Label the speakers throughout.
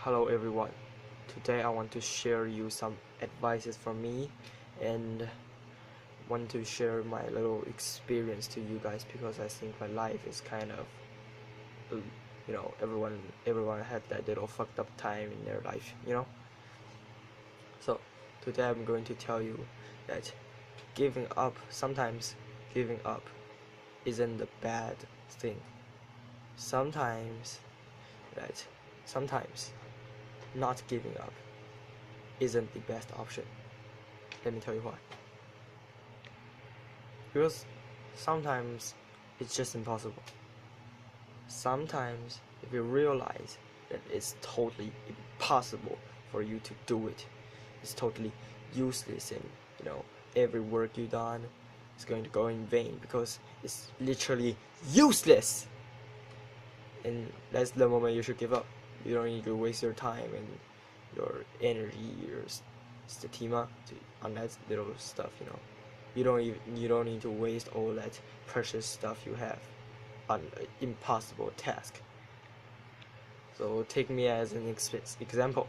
Speaker 1: Hello everyone. Today I want to share you some advices from me and want to share my little experience to you guys because I think my life is kind of everyone had that little fucked up time in their life. So today I'm going to tell you that sometimes giving up isn't a bad thing. Sometimes that sometimes not giving up isn't the best option. Let me tell you why. Because sometimes it's just impossible. Sometimes if you realize that it's totally impossible for you to do it, it's totally useless, and every work you done is going to go in vain because it's literally useless. And that's the moment you should give up. You don't need to waste your time and your energy, your stamina on that little stuff. You don't need to waste all that precious stuff you have on an impossible task. So take me as an example.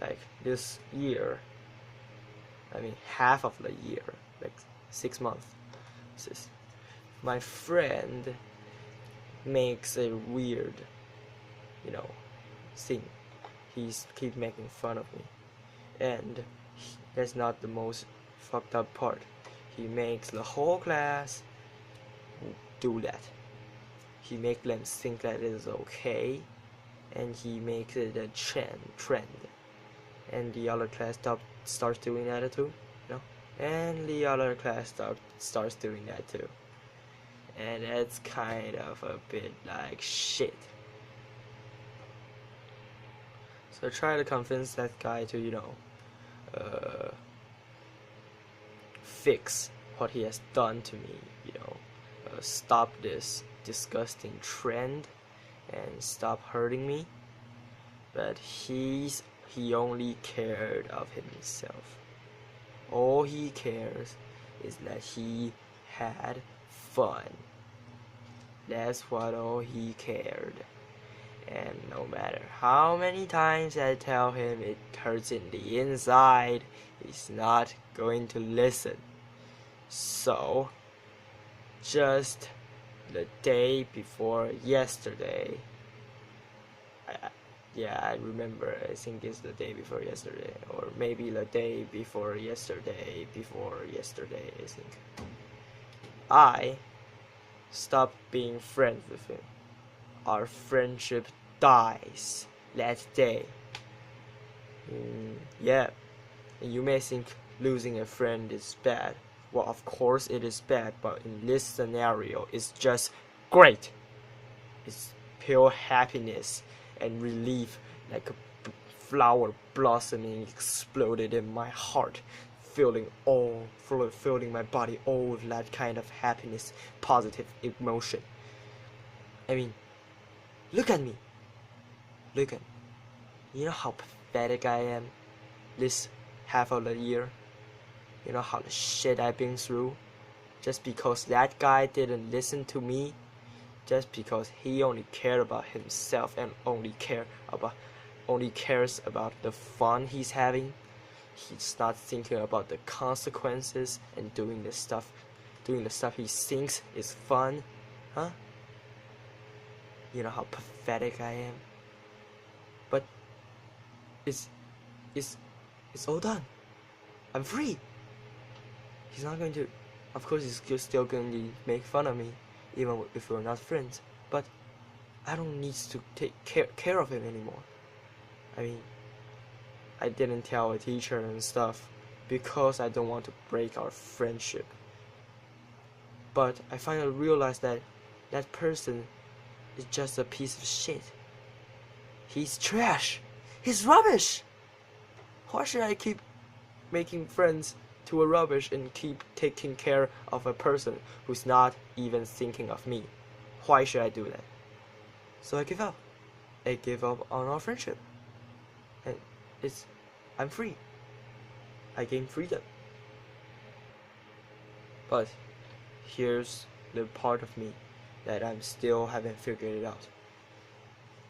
Speaker 1: Like this year, half of the year, like 6 months, my friend makes a weird, thing. He's keep making fun of me, and that's not the most fucked up part. He makes the whole class do that. He makes them think that it is okay, and he makes it a trend, and the other class starts doing that too, and the other class starts doing that too, and that's kind of a bit like shit. So I try to convince that guy to fix what he has done to me, stop this disgusting trend and stop hurting me. But he only cared of himself. All he cares is that he had fun. That's what all he cared. And no matter how many times I tell him it hurts in the inside, he's not going to listen. So, just the day before yesterday, I remember, I think it's the day before yesterday, or maybe the day before yesterday, I think. I stopped being friends with him. Our friendship dies that day. Yeah, and you may think losing a friend is bad. Well, of course it is bad, but in this scenario, it's just great. It's pure happiness and relief, like a flower blossoming exploded in my heart, filling my body, all that kind of happiness, positive emotion. Look at me. Look at me. You know how pathetic I am this half of the year? You know how the shit I've been through? Just because that guy didn't listen to me? Just because he only cared about himself and only cares about the fun he's having? He's not thinking about the consequences and doing the stuff he thinks is fun? Huh? You know how pathetic I am? But it's all done. I'm free. He's not going to, of course he's still going to make fun of me, even if we're not friends, but I don't need to take care of him anymore. I didn't tell a teacher and stuff because I don't want to break our friendship. But I finally realized that that person is just a piece of shit. He's trash. He's rubbish. Why should I keep making friends to a rubbish and keep taking care of a person who's not even thinking of me? Why should I do that? So I give up. I give up on our friendship. And I'm free. I gain freedom. But here's the part of me that I'm still haven't figured it out.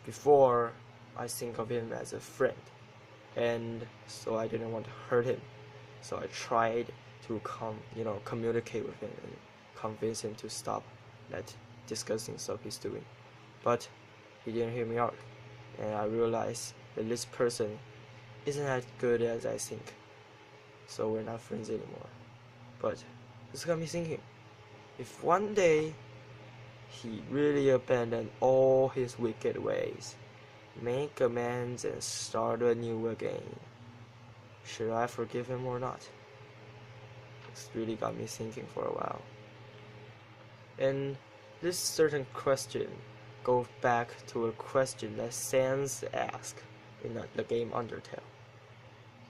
Speaker 1: Before, I think of him as a friend, and so I didn't want to hurt him. So I tried to communicate with him and convince him to stop that disgusting stuff he's doing. But he didn't hear me out, and I realized that this person isn't as good as I think. So we're not friends anymore. But this got me thinking, if one day he really abandoned all his wicked ways, make amends and start anew again, should I forgive him or not? It's really got me thinking for a while. And this certain question goes back to a question that Sans asked in the game Undertale.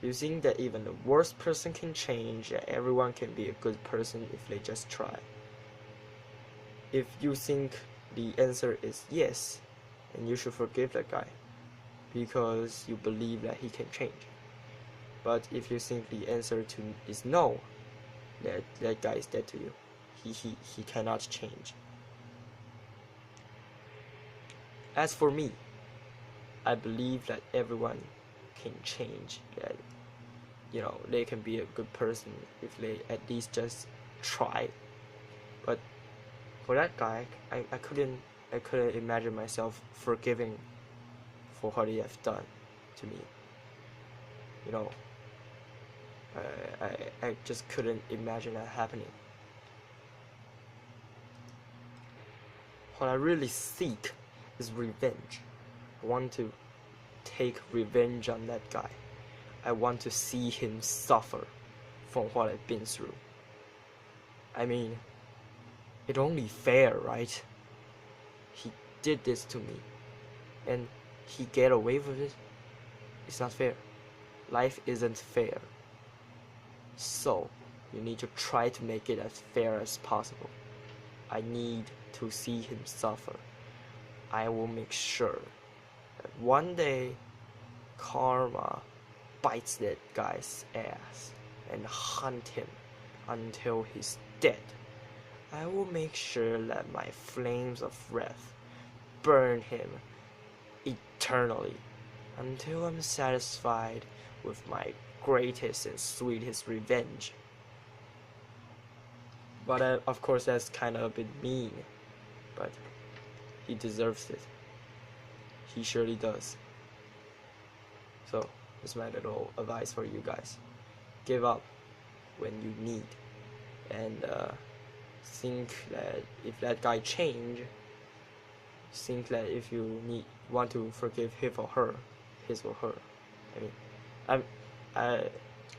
Speaker 1: You think that even the worst person can change, and everyone can be a good person if they just try? If you think the answer is yes, then you should forgive that guy, because you believe that he can change. But if you think the answer is no, that guy is dead to you. He cannot change. As for me, I believe that everyone can change, that they can be a good person if they at least just try. But for that guy, I couldn't imagine myself forgiving for what he has done to me. I just couldn't imagine that happening. What I really seek is revenge. I want to take revenge on that guy. I want to see him suffer from what I've been through. I mean, it's only fair, right? He did this to me, and he get away with it. It's not fair. Life isn't fair. So, you need to try to make it as fair as possible. I need to see him suffer. I will make sure that one day karma bites that guy's ass and hunt him until he's dead. I will make sure that my flames of wrath burn him eternally until I'm satisfied with my greatest and sweetest revenge. But of course that's kind of a bit mean, but he deserves it. He surely does. So that's my little advice for you guys. Give up when you need, and think that if that guy change, think that if you want to forgive his or her. I mean,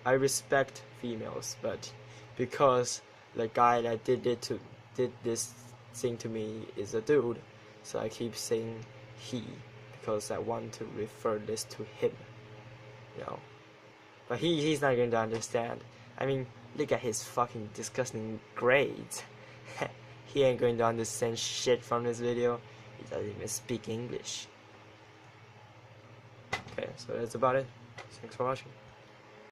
Speaker 1: I respect females, but because the guy that did this thing to me is a dude, so I keep saying he, because I want to refer this to him, But he's not going to understand. I mean, look at his fucking disgusting grades. He ain't going to understand shit from this video. He doesn't even speak English. Okay, so that's about it. Thanks for watching.